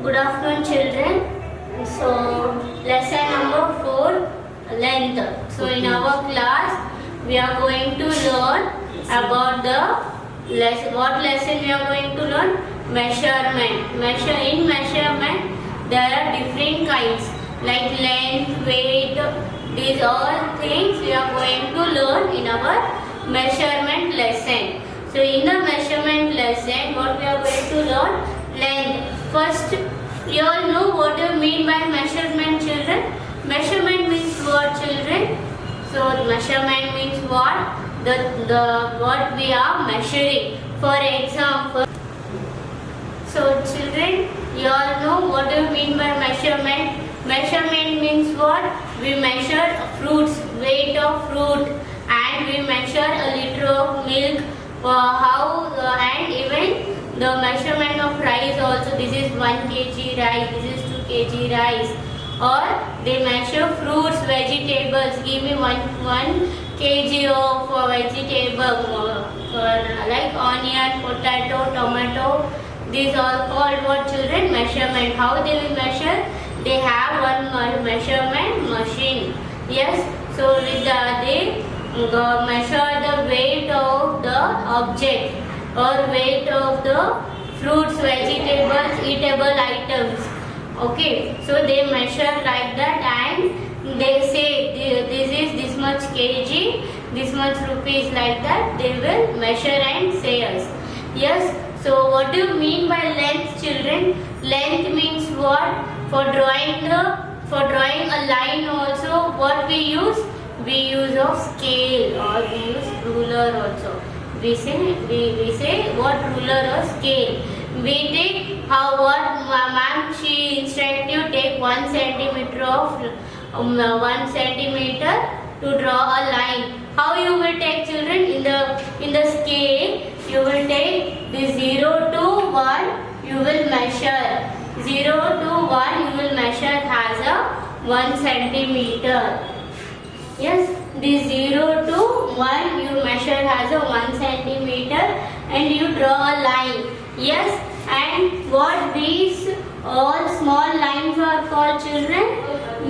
Good afternoon, children. So, lesson number 4, length. So, in our class, we are going to learn about the lesson. What lesson we are going to learn? Measurement. In measurement, there are different kinds like length, weight. These all things we are going to learn in our measurement lesson. So, in the measurement lesson, what we are going to learn? Length. First, you all know what you mean by measurement, children? Measurement means what, children? So, measurement means what? The what we are measuring. For example, so children, you all know what you mean by measurement? Measurement means what? We measure fruits, weight of fruit, and we measure a liter of milk. And even the measurement of rice also. This is 1 kg rice, this is 2 kg rice. Or they measure fruits, vegetables. Give me 1 kg of vegetable, like onion, potato, tomato. These are called what, children? Measurement. How they will measure? They have one measurement machine. Yes. So with they measure the weight of the object or weight of the fruits, vegetables, eatable items. Okay, so they measure like that and they say this is this much kg, this much rupees, like that they will measure and say us. Yes, so what do you mean by length, children? Length means what? For drawing a line also, what we use? We use of scale or we use ruler also. We say what, ruler or scale. We take what ma'am she instruct you, take 1 centimeter of 1 centimeter to draw a line. How you will take, children? In the scale you will take the 0 to 1 you will measure. 0 to 1 you will measure as a 1 centimeter. Yes, the 0 to 1 you measure as a 1 centimeter and you draw a line. Yes, and what these all small lines are called, children?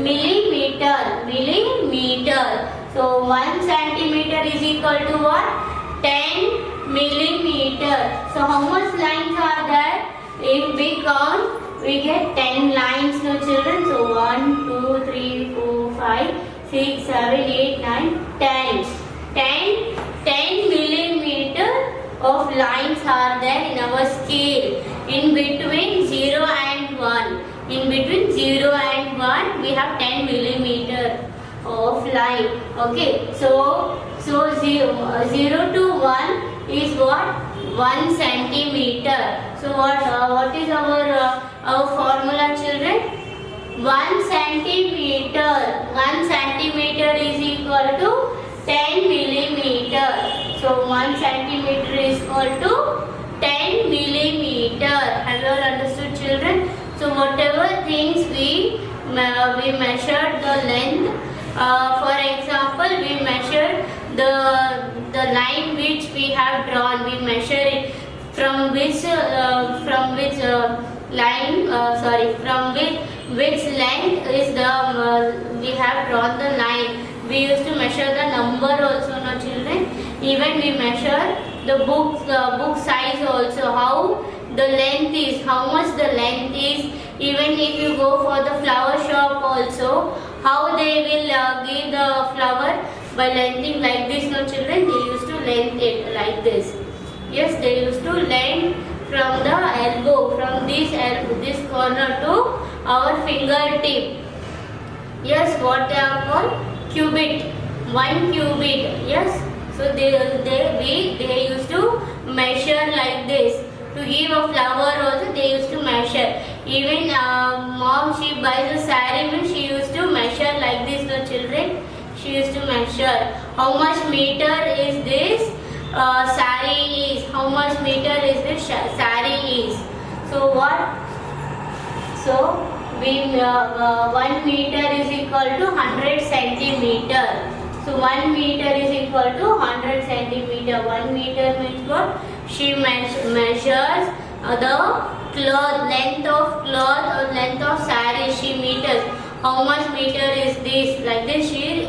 Millimeter. So 1 centimeter is equal to what? 10 millimeter. So how much lines are there? If we count, we get 10 lines, no, children. So 1, 2, 3, 4, 5, 6, 7, 8, 9, 10. 10 millimeter of lines are there in our scale. In between 0 and 1. In between 0 and 1, we have 10 millimeter of line. Okay. So 0 to 1 is what? 1 centimeter. So what is our formula, children? 1 centimeter. 1 centimeter is equal to 10 millimeter. So 1 centimeter is equal to 10 millimeter. Have you all understood, children? So whatever things we measure the length. For example, we measure the line which we have drawn. We measure it from which length is we have drawn the line. We used to measure the number also, no, children. Even we measure the book size also. How the length is, how much the length is. Even if you go for the flower shop also, how they will give the flower by lengthing like this, no, children. They used to length it like this. Yes, they used to length from the elbow, from this corner to our fingertip. Yes, what they are called? Cubit. 1 cubit. Yes. So they used to measure like this. To give a flower also they used to measure. Even mom, she buys a saree, when she used to measure like this, no, children. She used to measure how much meter is this saree is. How much meter is this saree is. So what? So 1 meter is equal to 100 centimeter. So 1 meter is equal to 100 centimeter. 1 meter means what? She measures the cloth, length of cloth or length of saree she meters. How much meter is this? Like this she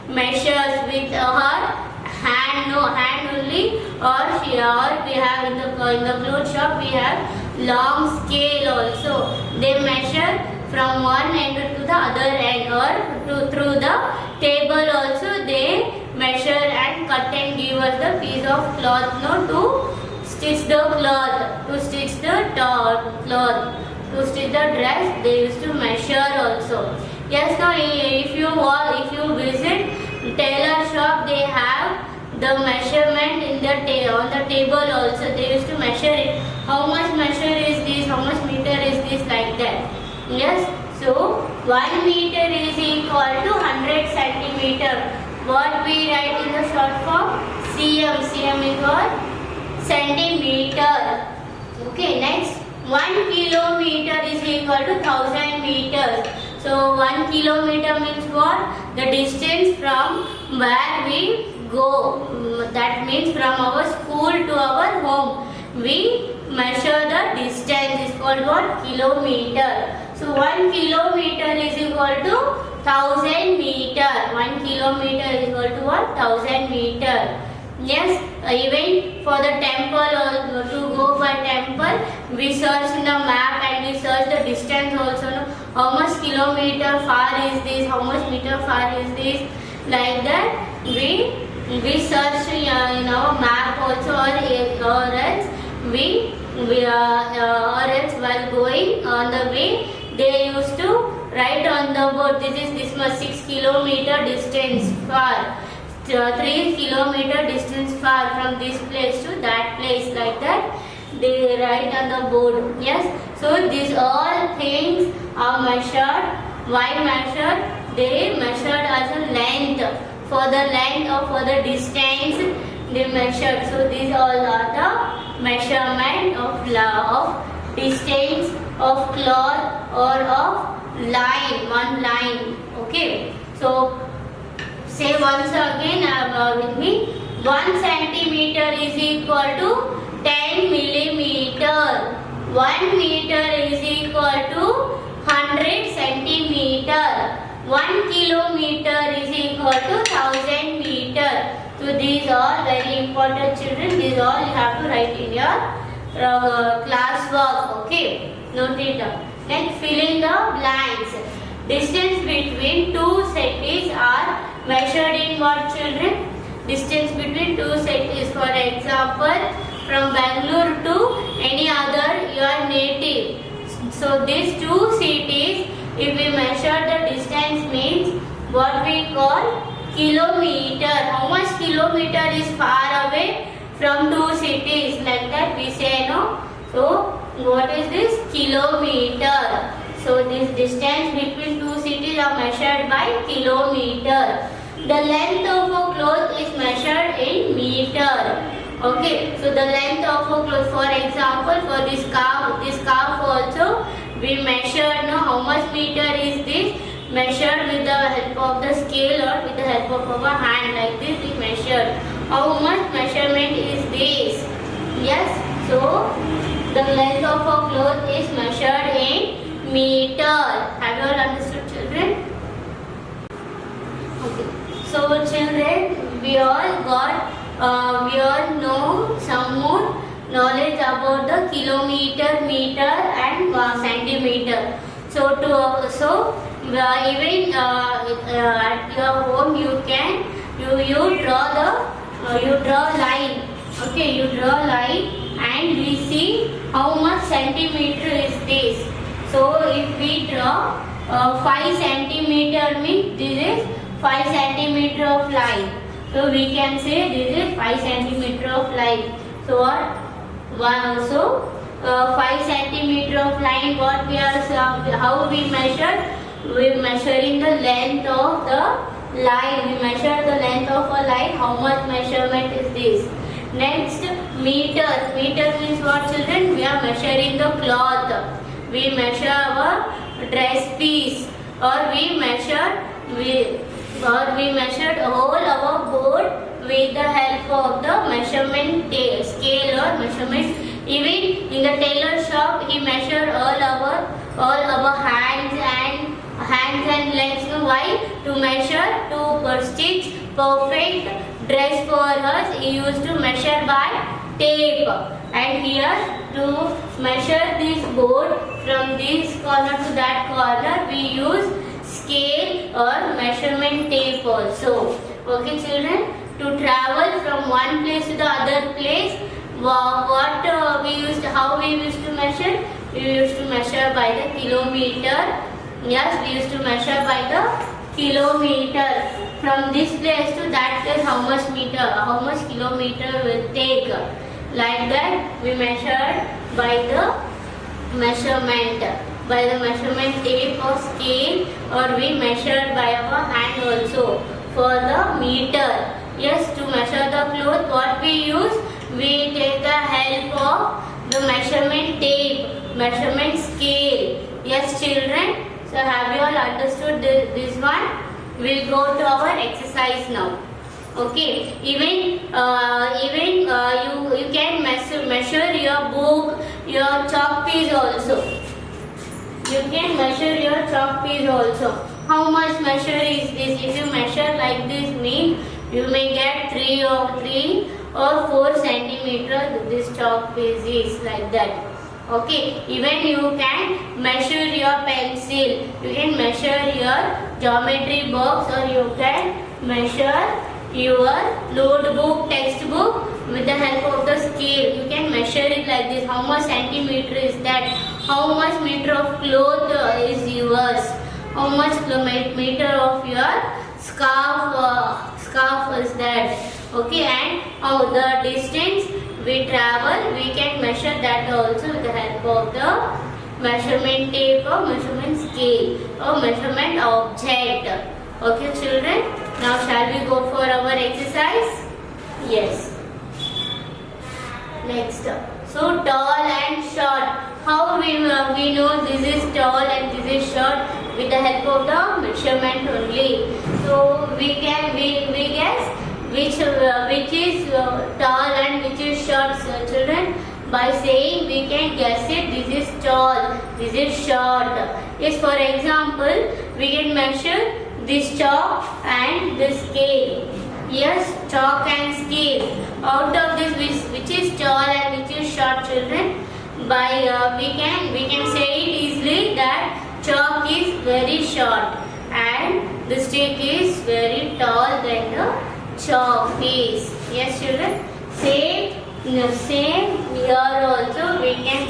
measures with her hand, no hand only, or we have in the cloth shop we have long scale also. They measure from one end to the other end, or through the table also they measure and cut and give us the piece of cloth, no, to stitch the cloth, to stitch the cloth, to stitch the dress they used to measure also. Yes, now if you visit tailor shop, they have the measurement in the on the table also. They used to measure it. How much measure is this? How much meter is this? Like that. Yes. So 1 meter is equal to 100 centimeter. What we write in the short form? cm. Cm is what? Centimeter. Okay. Next, 1 kilometer is equal to 1000 meters. So 1 kilometer means what? The distance from where we go. That means from our school to our home. We measure the distance. Is called what? Kilometer. So 1 kilometer is equal to 1000 meter. 1 kilometer is equal to what? 1000 meter. Yes, even for the temple or to go by temple, we search in the map and we search the distance also. No? How much kilometer far is this? How much meter far is this? Like that, we search in our map also, or else or else while going on the way, they used to write on the board. This much 6 kilometer distance far. 3 kilometer distance far from this place to that place, like that they write on the board. Yes, so these all things are measured. Why measured? They measured as a length. For the length or for the distance they measured. So these all are the measurement of distance of cloth or of line, one line. Okay, so say once again with me. 1 centimeter is equal to 10 millimeter. 1 meter is equal to 100 centimeter. 1 kilometer is equal to 1000 meter. So these are very important, children. These all you have to write in your class work. Okay, note it down. Next, fill in the blanks. Distance between two cities are measured in what, children? Distance between two cities. For example, from Bangalore to any other your native. So these two cities, if we measure the distance, means what we call kilometer. How much kilometer is far away from two cities? Like that we say, no? So what is this? Kilometer. So this distance between two cities are measured by kilometer. The length of a cloth is measured in meter. Okay, so the length of a cloth, for example, for this scarf also we measured, no, how much meter is this? Measured with the help of the scale or with the help of our hand, like this we measured. How much measurement is this? Yes, so the length of a cloth is measured in meter. Have you all understood, children? Okay. So children, we all know some more knowledge about the kilometer, meter and centimeter. So even at your home you draw line. Okay, you draw line and we see how much centimeter is this. So if we draw 5 centimeter means this is 5 centimeter of line. So we can say this is 5 centimeter of line. So what? 5 centimeter of line. What we are how we measure? We measuring the length of the line. We measure the length of a line. How much measurement is this? Next, meter. Meter means what, children? We are measuring the cloth. We measure our dress piece, or we measured all our board with the help of the measurement scale or measurement Even in the tailor shop, he measured all our hands and legs. Why? To measure, to stitch perfect dress for us. He used to measure by tape. And here to measure this board from this corner to that corner, we use scale or measurement tape also. Okay, children. To travel from one place to the other place, how we used to measure? We used to measure by the kilometer. Yes, we used to measure by the kilometer. From this place to that place, how much kilometer will take. Like that, we measured by the measurement tape or scale, or we measured by our hand also for the meter. Yes, to measure the cloth, what we use? We take the help of the measurement tape, measurement scale. Yes, children. So have you all understood this one? We'll go to our exercise now. Okay. Even you can measure your book, your chalk piece also. You can measure your chalk piece also. How much measure is this? If you measure like this, means you may get 3 or 4 centimeters. This chalk piece is like that. Okay. Even you can measure your pencil. You can measure your geometry box, or you can measure your notebook, textbook with the help of the scale. You can measure it like this. How much centimeter is that? How much meter of cloth is yours? How much meter of your scarf is that? Okay, and how the distance we travel, we can measure that also with the help of the measurement tape or measurement scale or measurement object. Okay, children. Now shall we go for our exercise? Yes. Next. So tall and short. How we know this is tall and this is short? With the help of the measurement only. So we guess which is tall and which is short, children. By saying we can guess it. This is tall, this is short. Yes, for example, we can measure this chalk and this scale. Yes, chalk and scale. Out of this, which is tall and which is short, children? By we can say it easily that chalk is very short and the stick is very tall than the chalk piece. Yes, children. Same here also we can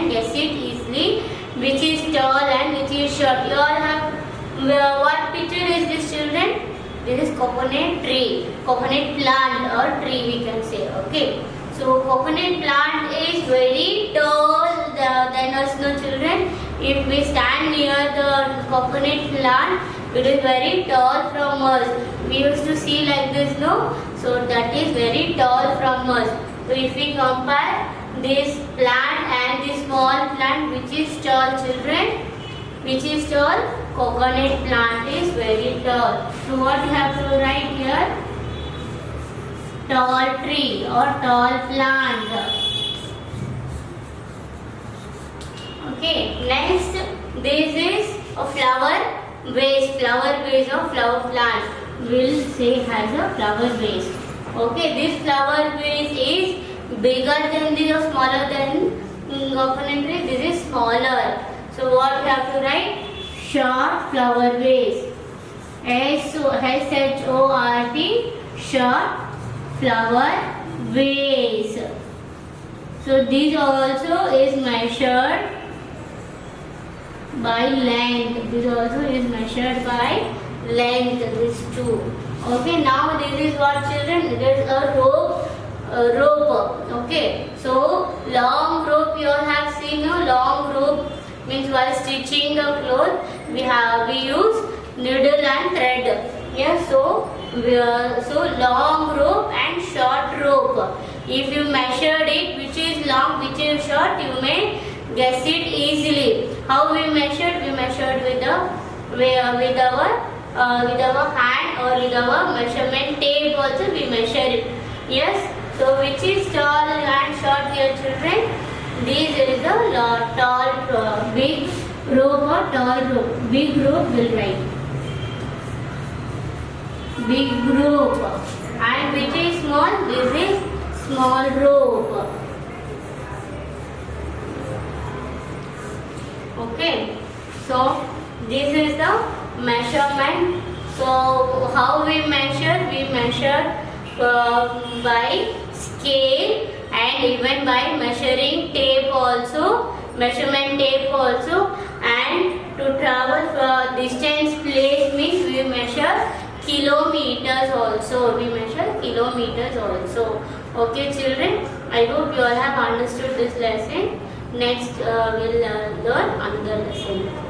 guess it easily which is tall and which is short. You all have what picture is this, children? This is coconut tree, coconut plant or tree we can say. Okay. So coconut plant is very tall than us, no, children. If we stand near the coconut plant, it is very tall from us. We used to see like this, no? So that is very tall from us. So if we compare this plant and this small plant, which is tall, children? Which is tall? Coconut plant is very tall. So what you have to write here? Tall tree or tall plant. Okay, next, this is a flower vase of flower plant. We'll say has a flower vase. Okay, this flower vase is bigger than this or smaller than coconut tree. This is smaller. So what we have to write? Short flower vase. S-H-O-R-T, short flower vase. So this also is measured by length. This also is measured by length. This too. Okay. Now this is what, children? There is a rope. Okay. So long rope you all have seen. No? Long rope means while stitching the cloth we use needle and thread. Yes. So long rope and short rope. If you measured it, which is long, which is short, you may guess it easily. How we measured? We measured with our hand or with our measurement tape. Also we measure it. Yes. So which is tall and short here, children? This is the tall, big rope or tall rope. Big rope will write. Big rope. And which is small? This is small rope. Okay. So this is the measurement. So how we measure? We measure by scale and even by measuring tape also, measurement tape also, and to travel distance place means we measure kilometers also. We measure kilometers also. Okay, children, I hope you all have understood this lesson. Next we'll learn another lesson.